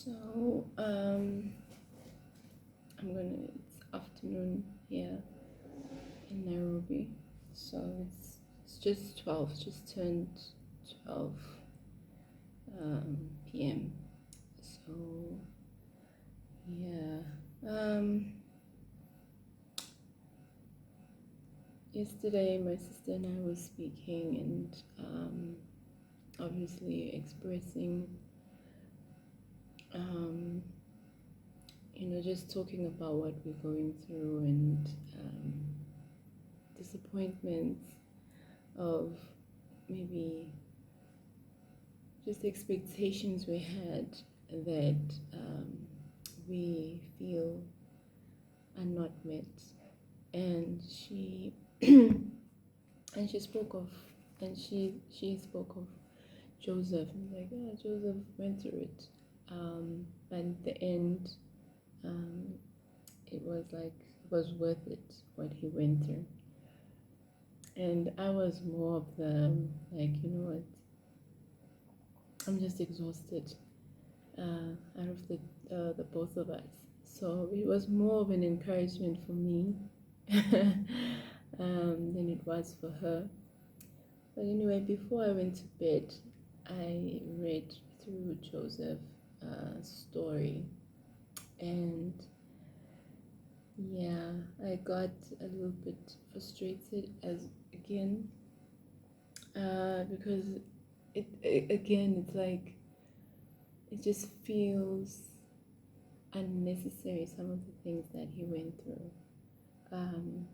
So, it's afternoon here in Nairobi. So it's just 12, just turned 12 p.m. So, yeah. Yesterday, my sister and I were speaking and obviously expressing, just talking about what we're going through and disappointments of maybe just expectations we had that we feel are not met. And she and she spoke of she spoke of Joseph, and like, Joseph went through it, but at the end, it was like it was worth it what he went through. And I was more of the, like, you know what, I'm just exhausted, out of the both of us. So it was more of an encouragement for me than it was for her. But anyway, before I went to bed, I read through Joseph's story, and yeah, I got a little bit frustrated as again, because it's like it just feels unnecessary, some of the things that he went through. Um,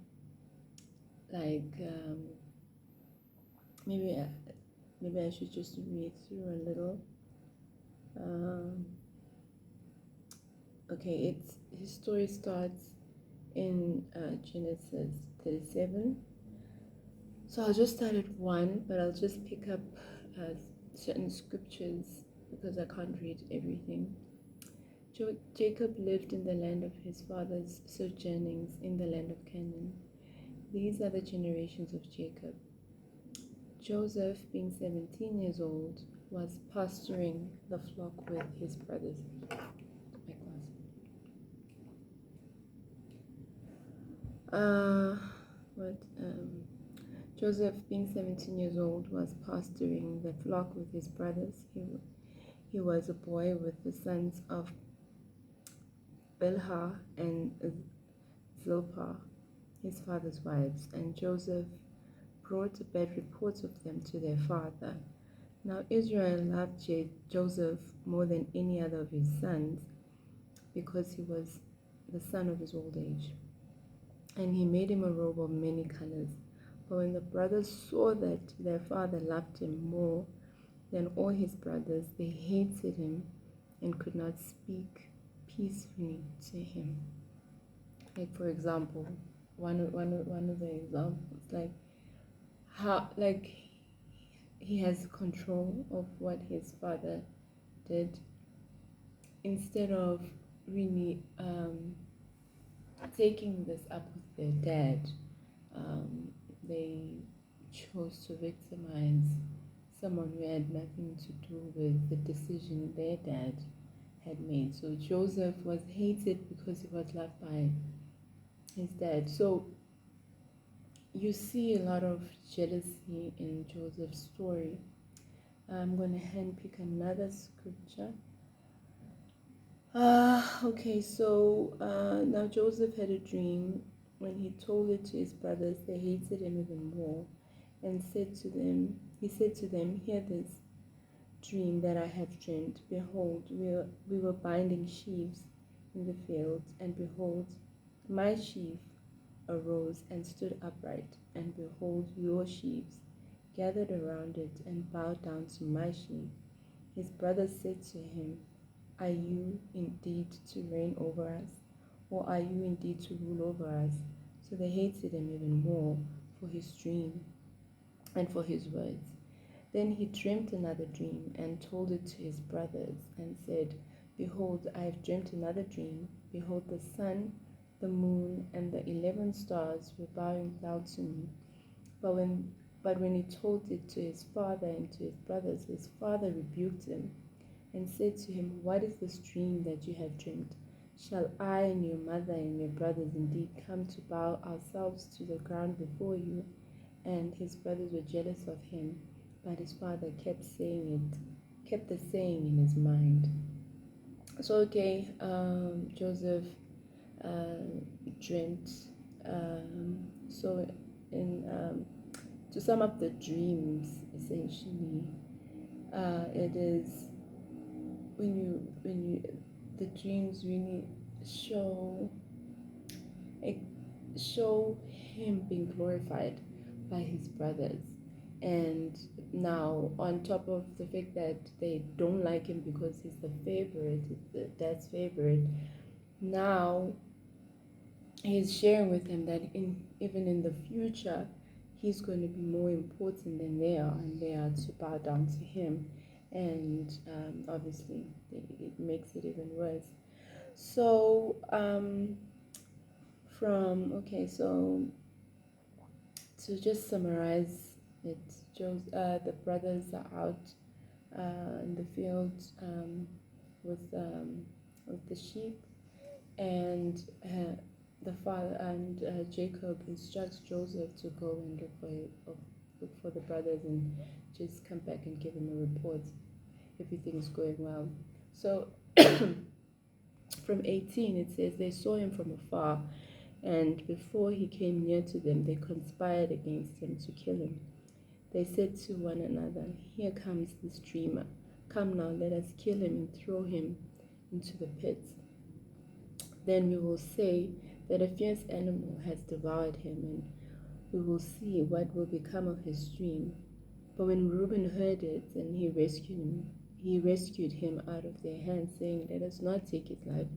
like maybe I should just read through a little. Okay, his story starts in Genesis 37. So I'll just start at 1, but I'll just pick up certain scriptures because I can't read everything. Jacob lived in the land of his father's sojournings in the land of Canaan. These are the generations of Jacob. Joseph, being 17 years old, was pasturing the flock with his brothers. Joseph, being 17 years old, was pasturing the flock with his brothers. He was a boy with the sons of Bilhah and Zilpah, his father's wives, and Joseph brought bad reports of them to their father. Now Israel loved Joseph more than any other of his sons, because he was the son of his old age. And he made him a robe of many colors. But when the brothers saw that their father loved him more than all his brothers, they hated him and could not speak peacefully to him. Like, for example, one of the examples, like how, like, he has control of what his father did, instead of really taking this up with their dad. They chose to victimize someone who had nothing to do with the decision their dad had made. So Joseph was hated because he was loved by his dad. So you see a lot of jealousy in Joseph's story. I'm going to handpick another scripture. Okay, so now Joseph had a dream. When he told it to his brothers, they hated him even more, and he said to them, "Hear this dream that I have dreamed. Behold, we were binding sheaves in the field, and behold, my sheaf arose and stood upright, and behold, your sheaves gathered around it and bowed down to my sheaf." His brothers said to him, "Are you indeed to reign over us, or are you indeed to rule over us?" So they hated him even more for his dream and for his words. Then he dreamt another dream and told it to his brothers and said, "Behold, I have dreamt another dream. Behold, the sun, the moon, and the 11 stars were bowing down to me." But when he told it to his father and to his brothers, his father rebuked him and said to him, "What is this dream that you have dreamed? Shall I and your mother and your brothers indeed come to bow ourselves to the ground before you?" And his brothers were jealous of him, but his father kept the saying in his mind. So Joseph dreamt. So in to sum up the dreams, essentially, it is when you the dreams really show him being glorified by his brothers. And now, on top of the fact that they don't like him because he's the favorite, the dad's favorite, now he's sharing with them that even in the future, he's going to be more important than they are, and they are to bow down to him. And obviously, it makes it even worse. So, so to just summarize it, the brothers are out in the field with the sheep, and the father and Jacob instructs Joseph to go and look for the brothers and just come back and give him a report. Everything's going well. So from 18 it says they saw him from afar, and before he came near to them, they conspired against him to kill him. They said to one another, "Here comes this dreamer. Come now, let us kill him and throw him into the pit. Then we will say that a fierce animal has devoured him, and we will see what will become of his dream." But when Reuben heard it, and he rescued him out of their hands, saying, "Let us not take his life."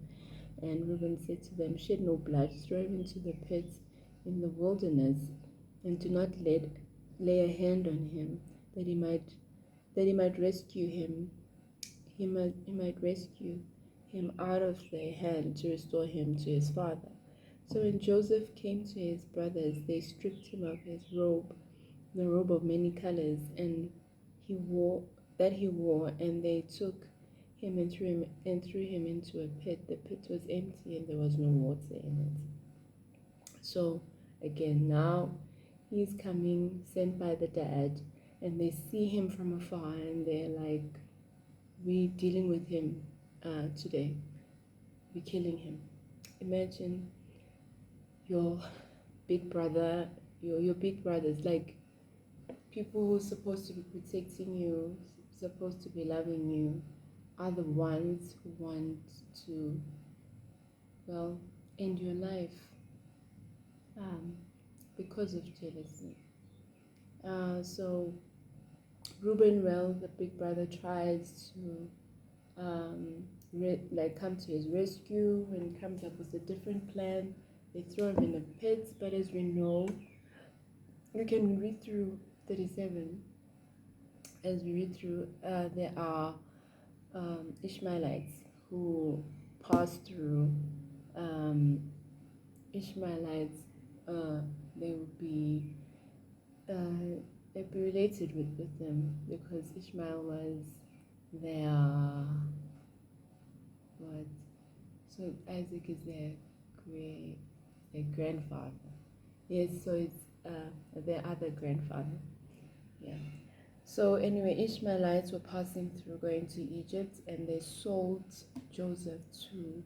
And Reuben said to them, "Shed no blood, throw him into the pit in the wilderness, and do not lay a hand on him, that he might rescue him. He might rescue him out of their hand to restore him to his father." So when Joseph came to his brothers, they stripped him of his robe, the robe of many colors, and he wore, and they took him and threw him into a pit. The pit was empty and there was no water in it. So again, now he's coming, sent by the dad, and they see him from afar, and they're like, "We're dealing with him today. We're killing him." Imagine your big brother, your big brothers, like people who are supposed to be protecting you, supposed to be loving you, are the ones who want to, well, end your life because of jealousy. So Reuben, the big brother, tries to come to his rescue and comes up with a different plan. They throw him in a pit, but as we know, we can read through 37. As we read through, there are Ishmaelites who pass through. Ishmaelites, they would be related with them, because Ishmael was their what? So Isaac is their grandfather. Yes, so it's their other grandfather. Yeah. So anyway, Ishmaelites were passing through, going to Egypt, and they sold Joseph to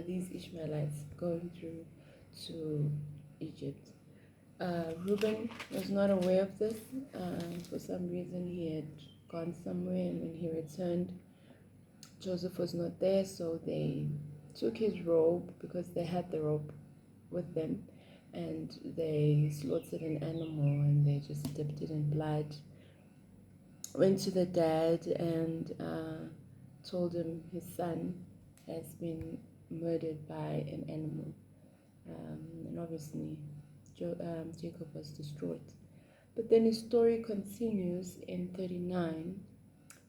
these Ishmaelites going through to Egypt. Reuben was not aware of this. For some reason, he had gone somewhere, and when he returned, Joseph was not there, so they took his robe, because they had the robe with them, and they slaughtered an animal and they just dipped it in blood. Went to the dad and told him his son has been murdered by an animal. And obviously Jacob was distraught. But then his story continues in 39.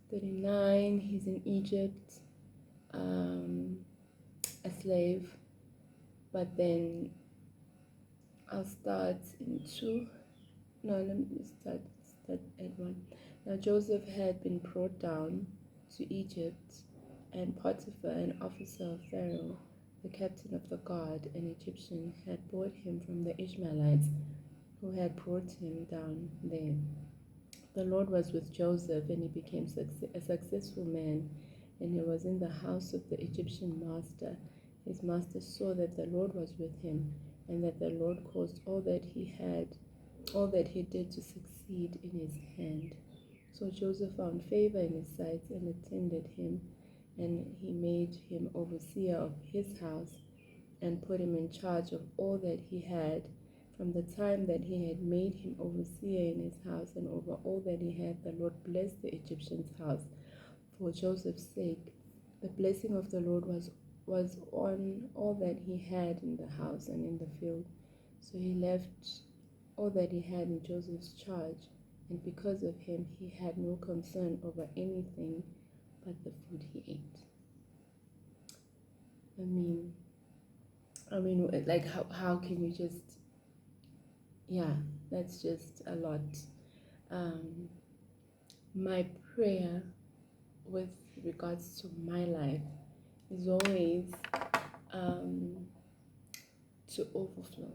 39, he's in Egypt, a slave. But then I'll start in 2. No, let me start at 1. Now Joseph had been brought down to Egypt, and Potiphar, an officer of Pharaoh, the captain of the guard, an Egyptian, had bought him from the Ishmaelites who had brought him down there. The Lord was with Joseph, and he became a successful man, and he was in the house of the Egyptian master. His master saw that the Lord was with him, and that the Lord caused all that he did to succeed in his hand. So Joseph found favor in his sight and attended him, and he made him overseer of his house and put him in charge of all that he had. From the time that he had made him overseer in his house and over all that he had, the Lord blessed the Egyptian's house for Joseph's sake. The blessing of the Lord was on all that he had in the house and in the field. So he left all that he had in Joseph's charge, and because of him he had no concern over anything but the food he ate. I mean, like how can you just, yeah, that's just a lot. My prayer with regards to my life is always to overflow.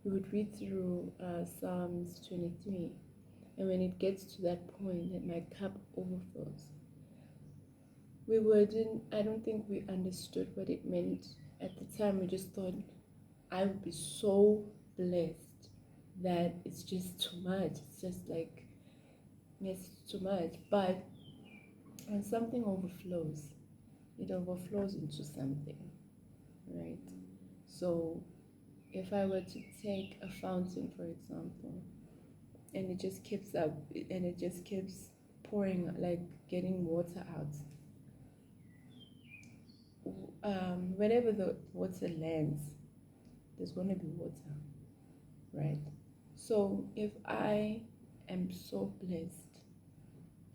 You would read through Psalms 23, and when it gets to that point that my cup overflows, I don't think we understood what it meant at the time. We just thought, I would be so blessed that it's just too much. It's just like, it's too much. But when something overflows, it overflows into something, right? So if I were to take a fountain, for example, and it just keeps up, and it just keeps pouring, like getting water out, wherever the water lands, there's going to be water, right? So if I am so blessed,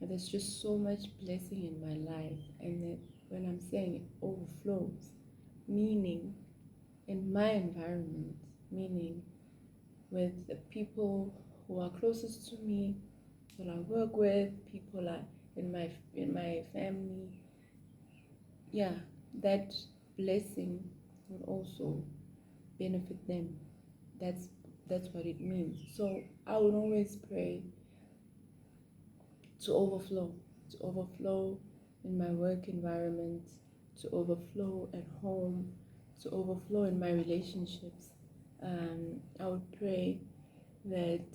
and there's just so much blessing in my life, and that when I'm saying it overflows, meaning in my environment, meaning with the people who are closest to me, people I work with, people are in my family, yeah, that blessing will also benefit them. That's what it means. So I would always pray to overflow in my work environment, to overflow at home, to overflow in my relationships. I would pray that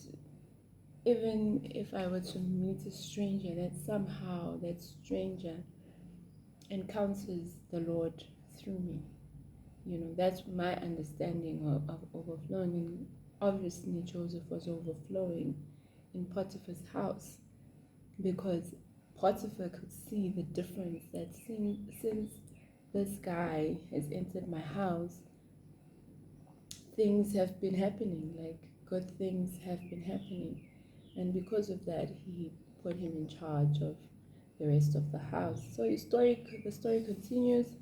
even if I were to meet a stranger, that somehow that stranger encounters the Lord through me. That's my understanding of overflowing. And obviously Joseph was overflowing in Potiphar's house, because Potiphar could see the difference that since this guy has entered my house, things have been happening, like good things have been happening. And because of that, he put him in charge of the rest of the house. So the story continues.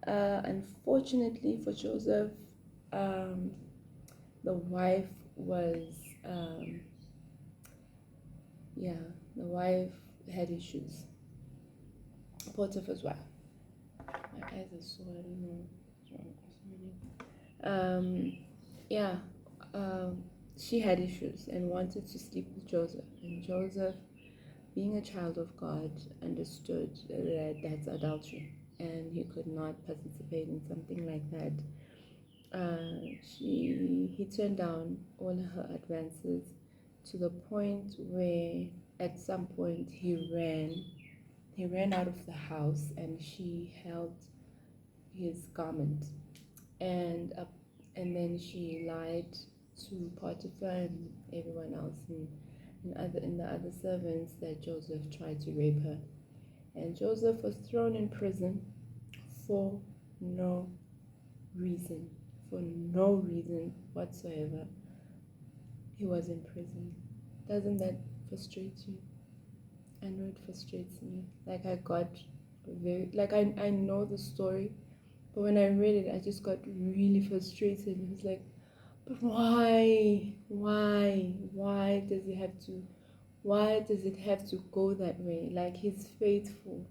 Unfortunately for Joseph, the wife was, the wife had issues. Potiphar's wife. My eyes are sore, I don't know what's wrong. She had issues and wanted to sleep with Joseph. And Joseph, being a child of God, understood that that's adultery, and he could not participate in something like that. He turned down all her advances to the point where at some point he ran out of the house, and she held his garment, and then she lied to Potiphar and everyone else in the other servants that Joseph tried to rape her. And Joseph was thrown in prison for no reason whatsoever. He was in prison. Doesn't that frustrate you? I know it frustrates me. Like I got I know the story, but when I read it, I just got really frustrated. It was like, But why does it have to? Why does it have to go that way? Like, he's faithful,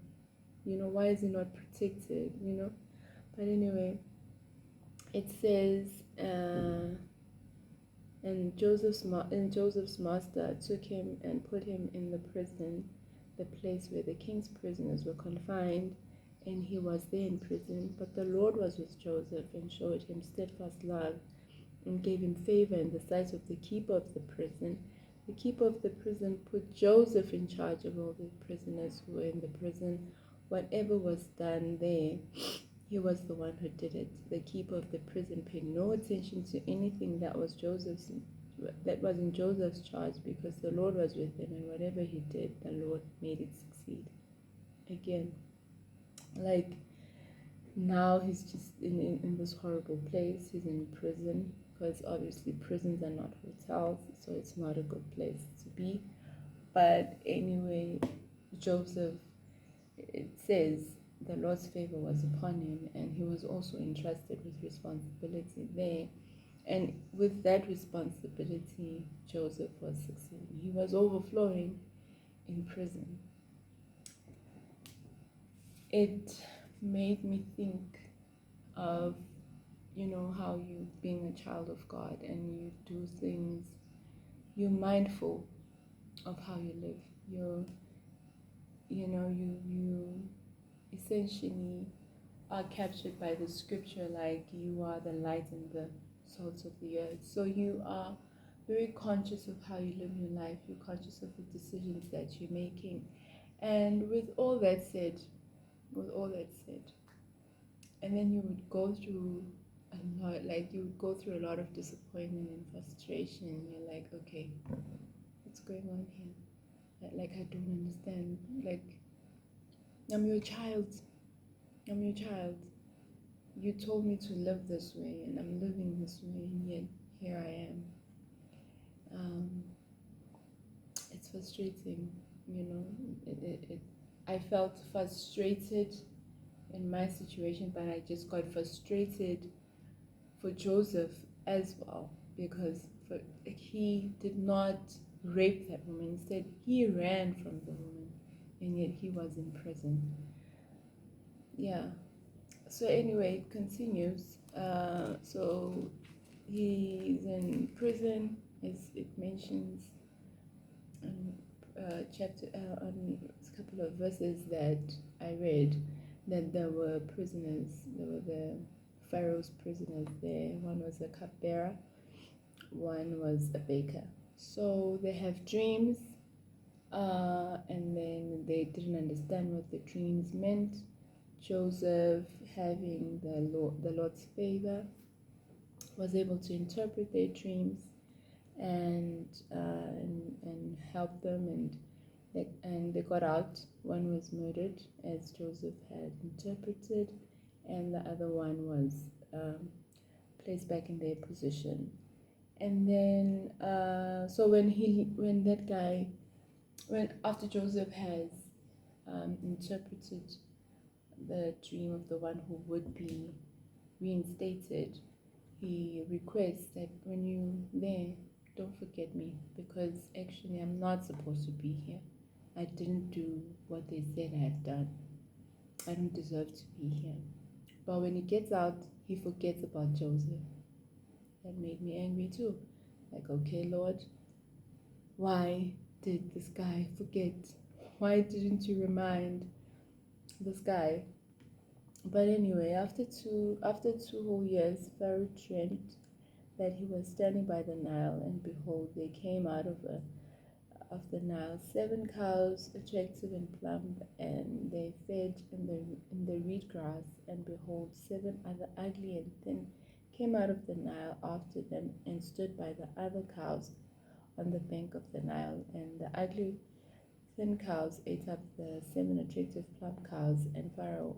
why is he not protected? But anyway, it says, and Joseph's master took him and put him in the prison, the place where the king's prisoners were confined, and he was there in prison. But the Lord was with Joseph and showed him steadfast love and gave him favor in the sight of the keeper of the prison. The keeper of the prison put Joseph in charge of all the prisoners who were in the prison. Whatever was done there, he was the one who did it. The keeper of the prison paid no attention to anything that was in Joseph's charge, because the Lord was with him, and whatever he did, the Lord made it succeed. Again, like, now he's just in this horrible place. He's in prison, because obviously prisons are not hotels, so it's not a good place to be. But anyway, Joseph, it says the Lord's favor was upon him, and he was also entrusted with responsibility there. And with that responsibility, Joseph was succeeding. He was overflowing in prison. It made me think of, how you, being a child of God, and you do things, you're mindful of how you live. You essentially are captured by the scripture, like, you are the light and the salt of the earth. So you are very conscious of how you live your life. You're conscious of the decisions that you're making. And with all that said, and then you would go through a lot of disappointment and frustration. You're like, okay, what's going on here? Like, I don't understand. Like, I'm your child. You told me to live this way, and I'm living this way, and yet here I am. It's frustrating, I felt frustrated in my situation, but I just got frustrated for Joseph as well, because he did not rape that woman. Instead, he ran from the woman, and yet he was in prison. Yeah. So anyway, it continues. So he's in prison, as it mentions on on a couple of verses that I read, that there were the Pharaoh's prisoners there. One was a cupbearer, one was a baker. So they have dreams, and then they didn't understand what the dreams meant. Joseph, having the Lord's favor, was able to interpret their dreams and help them, and they got out. One was murdered, as Joseph had interpreted, and the other one was placed back in their position. And then, so after Joseph has interpreted the dream of the one who would be reinstated, he requests that when you're there, don't forget me, because actually I'm not supposed to be here. I didn't do what they said I had done. I don't deserve to be here. But when he gets out, he forgets about Joseph. That made me angry too. Like, okay, Lord, why did this guy forget? Why didn't you remind this guy? But anyway, after two whole years, Pharaoh dreamt that he was standing by the Nile, and behold, there came out of the Nile 7 cows, attractive and plump, and they fed in the reed grass. And behold, 7 other ugly and thin came out of the Nile after them, and stood by the other cows on the bank of the Nile. And the ugly thin cows ate up the 7 attractive plump cows, and Pharaoh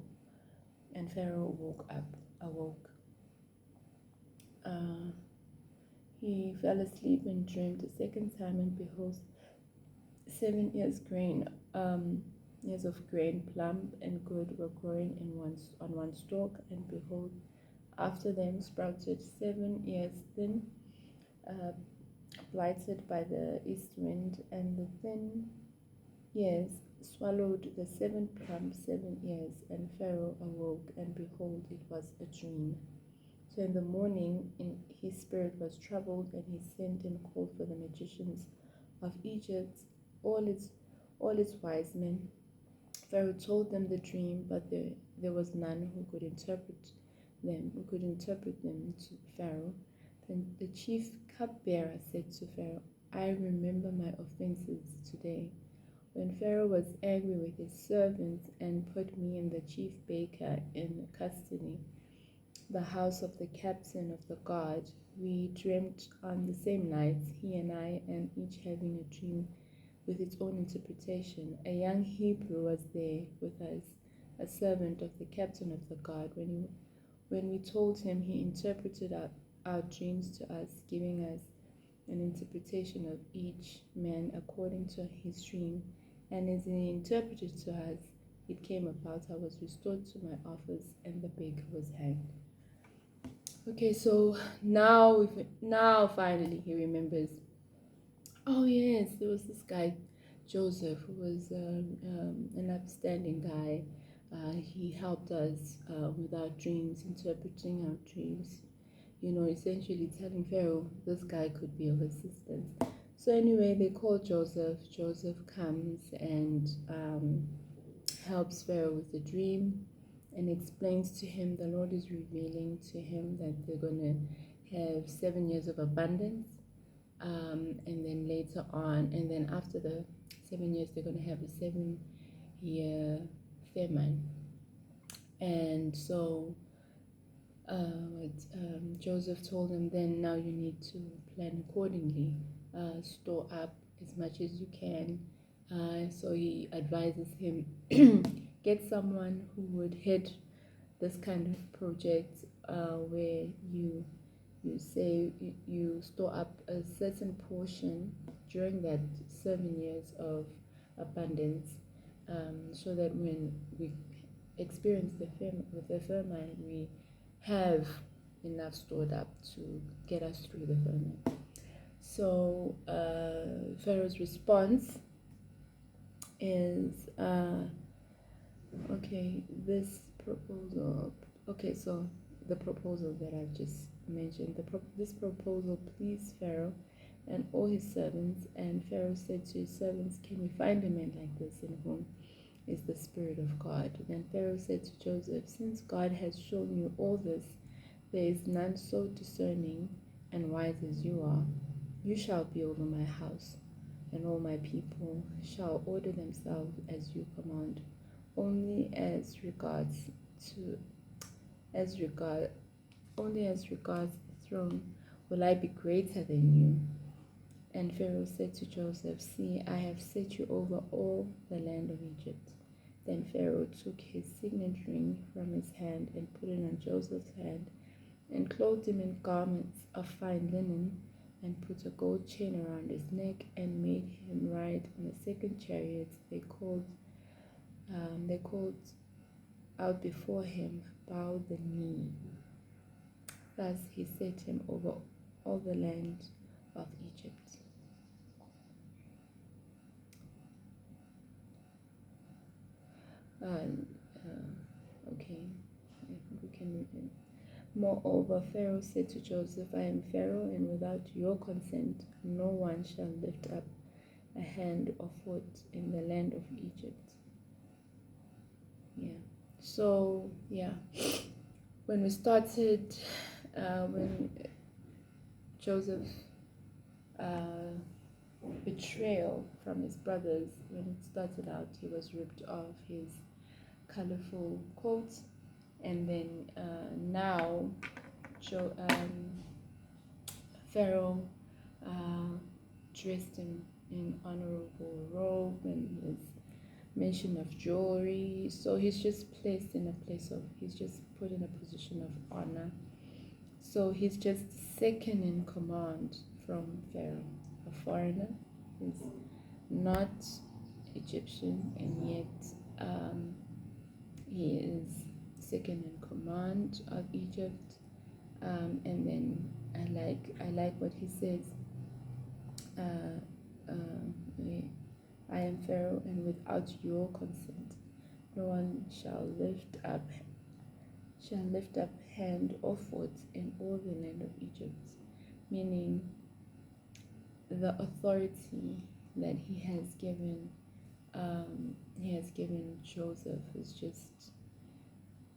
awoke. He fell asleep and dreamed a second time, and behold, 7 years of grain, plump and good, were growing on one stalk, and behold, after them sprouted 7 years thin uh, blighted by the east wind, and the thin years swallowed the seven plump 7 years. And Pharaoh awoke, and behold, it was a dream. So in the morning, his spirit was troubled, and he sent and called for the magicians of Egypt, all its wise men. Pharaoh told them the dream, but there was none who could interpret them to Pharaoh. Then the chief cupbearer said to Pharaoh, I remember my offenses today, when Pharaoh was angry with his servants and put me and the chief baker in custody, the house of the captain of the guard. We dreamt on the same night, he and I, and each having a dream with its own interpretation. A young Hebrew was there with us, a servant of the captain of the guard. When we told him, he interpreted our dreams to us, giving us an interpretation of each man according to his dream. And as he interpreted to us, it came about, I was restored to my office, and the baker was hanged. Okay, so now finally he remembers. Oh yes, there was this guy, Joseph, who was an upstanding guy. He helped us with our dreams, interpreting our dreams. Essentially telling Pharaoh this guy could be of assistance. So anyway, they call Joseph. Joseph comes and helps Pharaoh with the dream and explains to him, the Lord is revealing to him that they're going to have 7 years of abundance. And then later on, and then after the 7 years, they're going to have a 7-year famine. And so Joseph told him, then now you need to plan accordingly, store up as much as you can. So he advises him, get someone who would head this kind of project where you say you store up a certain portion during that 7 years of abundance, so that when we experience the famine, we have enough stored up to get us through the famine. So Pharaoh's response is this proposal. Okay, so the proposal that I've just mentioned, this proposal pleased Pharaoh and all his servants. And Pharaoh said to his servants, can we find a man like this in whom is the Spirit of God? Then Pharaoh said to Joseph, since God has shown you all this, there is none so discerning and wise as you are. You shall be over my house, and all my people shall order themselves as you command. Only as regards the throne will I be greater than you. And Pharaoh said to Joseph, see, I have set you over all the land of Egypt. Then Pharaoh took his signet ring from his hand and put it on Joseph's hand, and clothed him in garments of fine linen, and put a gold chain around his neck, and made him ride on a second chariot. They called out before him, bow the knee. Thus he set him over all the land of Egypt. Okay, I think we can move in. Moreover, Pharaoh said to Joseph, I am Pharaoh, and without your consent, no one shall lift up a hand or foot in the land of Egypt. Yeah. So, yeah. When we started, when Joseph's betrayal from his brothers, when it started out, he was ripped of his colorful coat, and then now Pharaoh dressed him in honorable robe, and his mention of jewelry. So he's just placed in a place of, he's just put in a position of honor. So he's just second in command from Pharaoh, a foreigner. He's not Egyptian, and yet he is second in command of Egypt. And then I like what he says. Uh, uh, I am Pharaoh, and without your consent, no one shall lift up hand or foot in all the land of Egypt. Meaning, the authority that he has given Joseph is just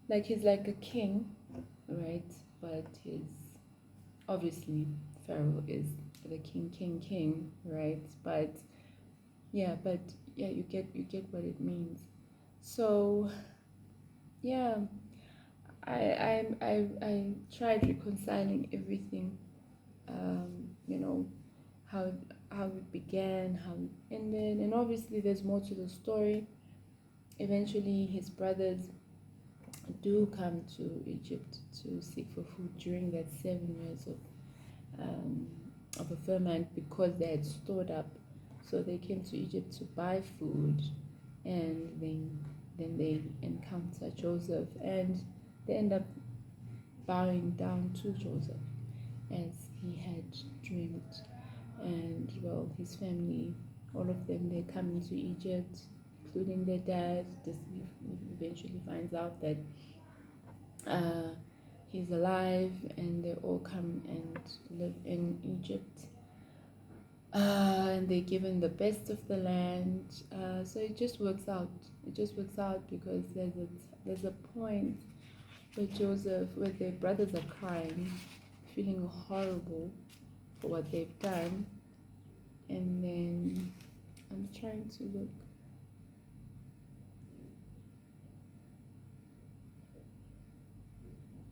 like he's like a king, right? But his obviously Pharaoh is the king, right? But you get what it means. So yeah, I tried reconciling everything. You know, how how it began, how it ended, and obviously there's more to the story. Eventually, his brothers do come to Egypt to seek for food during that 7 years of a famine because they had stored up. So they came to Egypt to buy food, and then they encounter Joseph, and they end up bowing down to Joseph as he had dreamed. And well, his family, all of them, they come into Egypt, including their dad. This eventually finds out that uh, he's alive, and they all come and live in Egypt. And they're given the best of the land. So it just works out. It just works out because there's a point where their brothers are crying, feeling horrible for what they've done, and then I'm trying to look.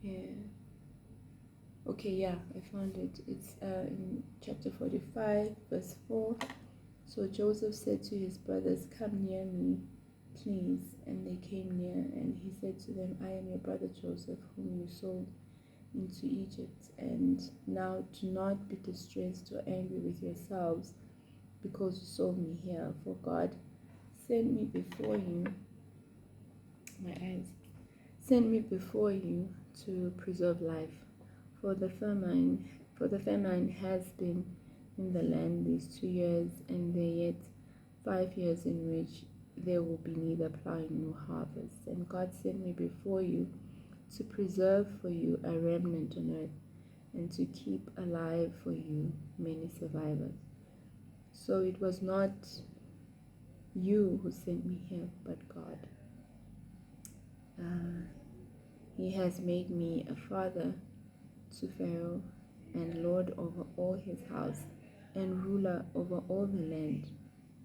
Yeah. Okay, yeah, I found it. It's in chapter 45, verse 4. So Joseph said to his brothers, "Come near me, please." And they came near, and he said to them, "I am your brother Joseph, whom you sold into Egypt. And now do not be distressed or angry with yourselves because you sold me here, for God sent me before you. My eyes. Sent me before you to preserve life. For the famine has been in the land these 2 years, and there yet 5 years in which there will be neither plowing nor harvest. And God sent me before you to preserve for you a remnant on earth, and to keep alive for you many survivors. So it was not you who sent me here, but God. He has made me a father to Pharaoh, and lord over all his house, and ruler over all the land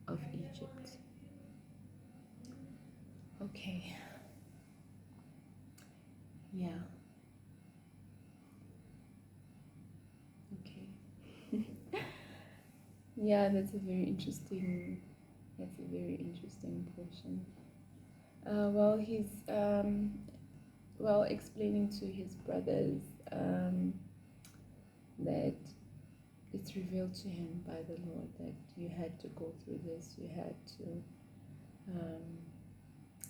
of Egypt." Okay, yeah, okay. Yeah, that's a very interesting portion. Well, he's explaining to his brothers that it's revealed to him by the Lord that you had to go through this, you had to,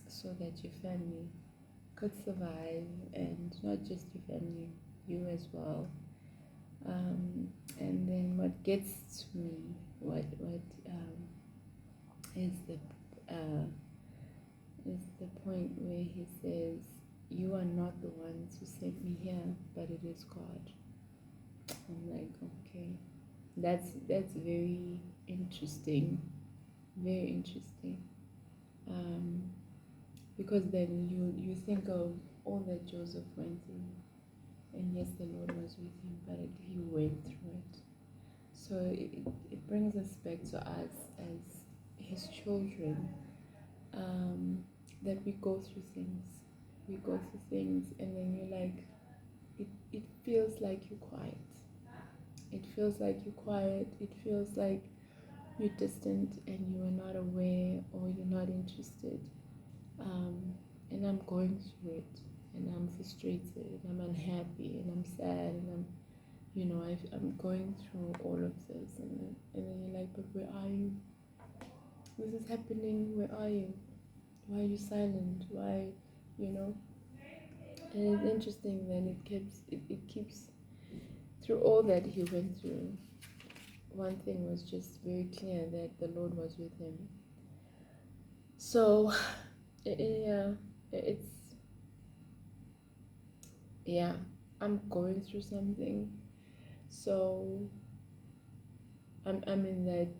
so that your family could survive, and not just your family, you as well. And then what gets to me, what is uh, the point where he says, "You are not the ones who sent me here, but it is God." I'm like, okay, that's very interesting, very interesting. Because then you think of all that Joseph went through, and yes, the Lord was with him, but he went through it. So it brings us back to us as his children, that we go through things. We go through things, and then you're like, it feels like you're quiet. It feels like you're quiet. It feels like you're distant, and you are not aware, or you're not interested. And I'm going through it, and I'm frustrated, and I'm unhappy, and I'm sad, and I'm going through all of this, and then you're like, but where are you? This is happening. Where are you? Why are you silent? Why, you know? And it's interesting. Then it keeps through all that he went through, one thing was just very clear, that the Lord was with him. So, I'm going through something. So, I'm in that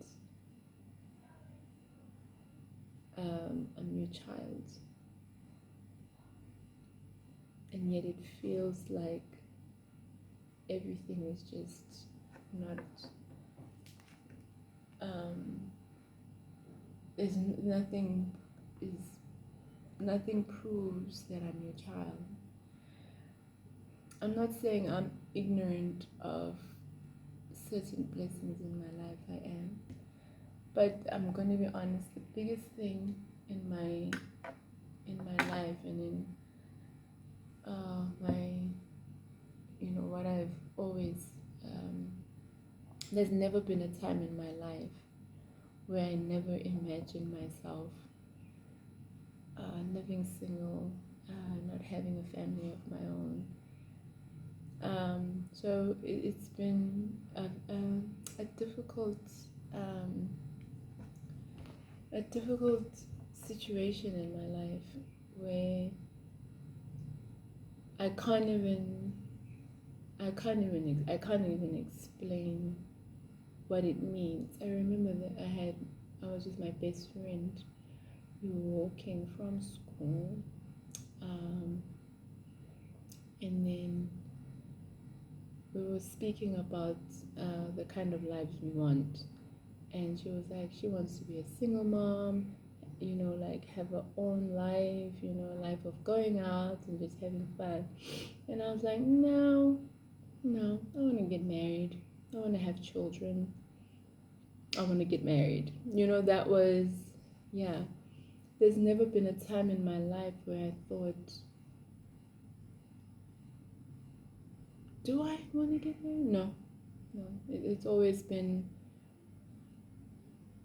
a new child, and yet it feels like everything is just not. There's nothing proves that I'm your child. I'm not saying I'm ignorant of certain blessings in my life. I am, but I'm going to be honest. The biggest thing in my life and in what I've always there's never been a time in my life where I never imagined myself living single, not having a family of my own. So it's been a difficult situation in my life where I can't even explain what it means. I remember that I was with my best friend. We were walking from school, and then we were speaking about the kind of lives we want. And she was like, she wants to be a single mom, like have her own life, a life of going out and just having fun. And I was like, no, I want to get married. I want to have children. I want to get married. That was, there's never been a time in my life where I thought, do I want to get married? No. It's always been,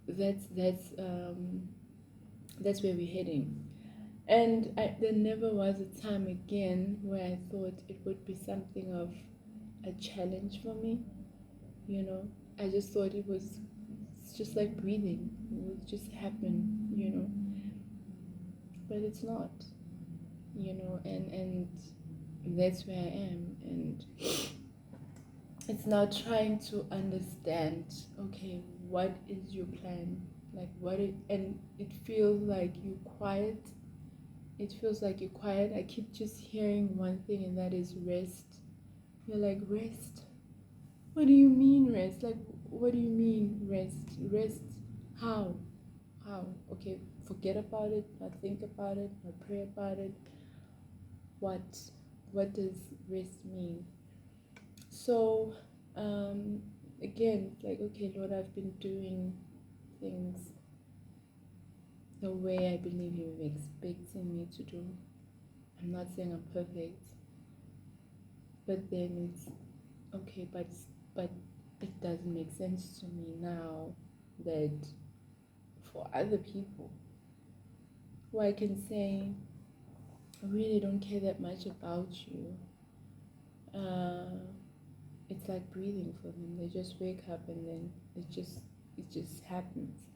that's where we're heading. And there never was a time again where I thought it would be something of a challenge for me. I just thought it's just like breathing. It would just happen, but it's not, and that's where I am. And it's now trying to understand, okay, what is your plan? Like and it feels like you're quiet. It feels like you're quiet. I keep just hearing one thing, and that is rest. You're like, rest? What do you mean rest? Like, what do you mean rest? Rest? How? Okay, forget about it, not think about it, not pray about it. What does rest mean? So, again, it's like, okay, Lord, I've been doing things the way I believe you're expecting me to do. I'm not saying I'm perfect, but then it's okay, but it doesn't make sense to me now that for other people who I can say, I really don't care that much about you, it's like breathing for them. They just wake up and then it just happens.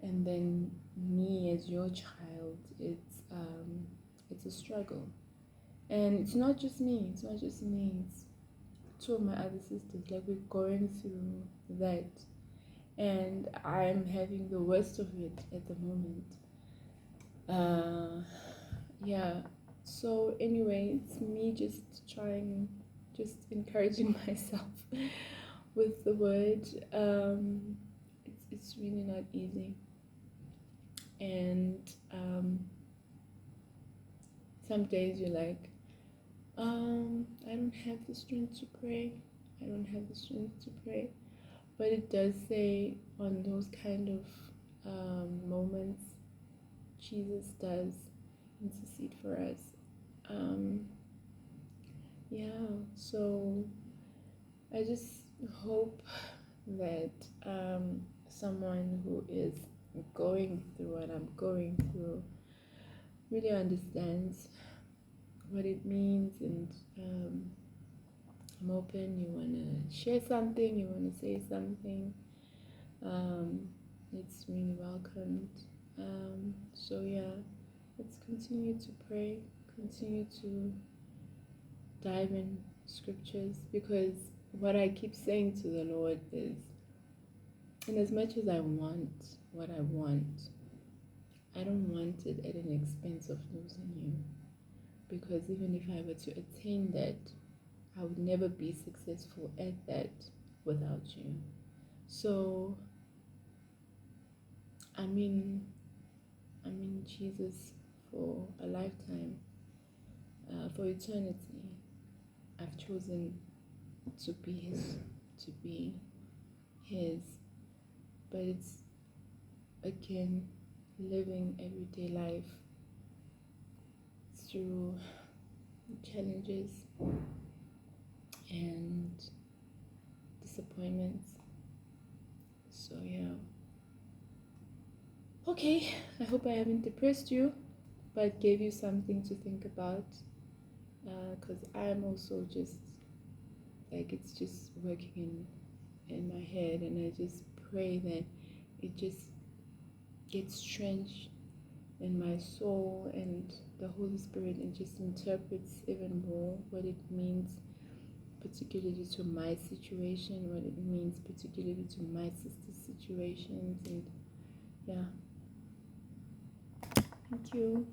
And then me as your child, it's a struggle. And it's not just me, it's two of my other sisters. Like, we're going through that, and I'm having the worst of it at the moment. So anyway, it's me just encouraging myself with the word. It's really not easy, and some days you're like, I don't have the strength to pray. But it does say on those kind of moments, Jesus does intercede for us. So I just hope that someone who is going through what I'm going through really understands what it means, and I'm open. You want to share something, you want to say something, it's really welcomed. So yeah, let's continue to pray, continue to dive in scriptures, because what I keep saying to the Lord is, in as much as I want what I want, I don't want it at an expense of losing you. Because even if I were to attain that, I would never be successful at that without you. So I'm in Jesus for a lifetime, for eternity. I've chosen to be His. But it's, again, living everyday life through challenges and disappointments. So yeah. Okay, I hope I haven't depressed you, but gave you something to think about, because I'm also just like, it's just working in my head, and I just pray that it just gets trenched in my soul, and the Holy Spirit, and just interprets even more what it means, particularly to my situation, what it means particularly to my sister's situations. And yeah, thank you.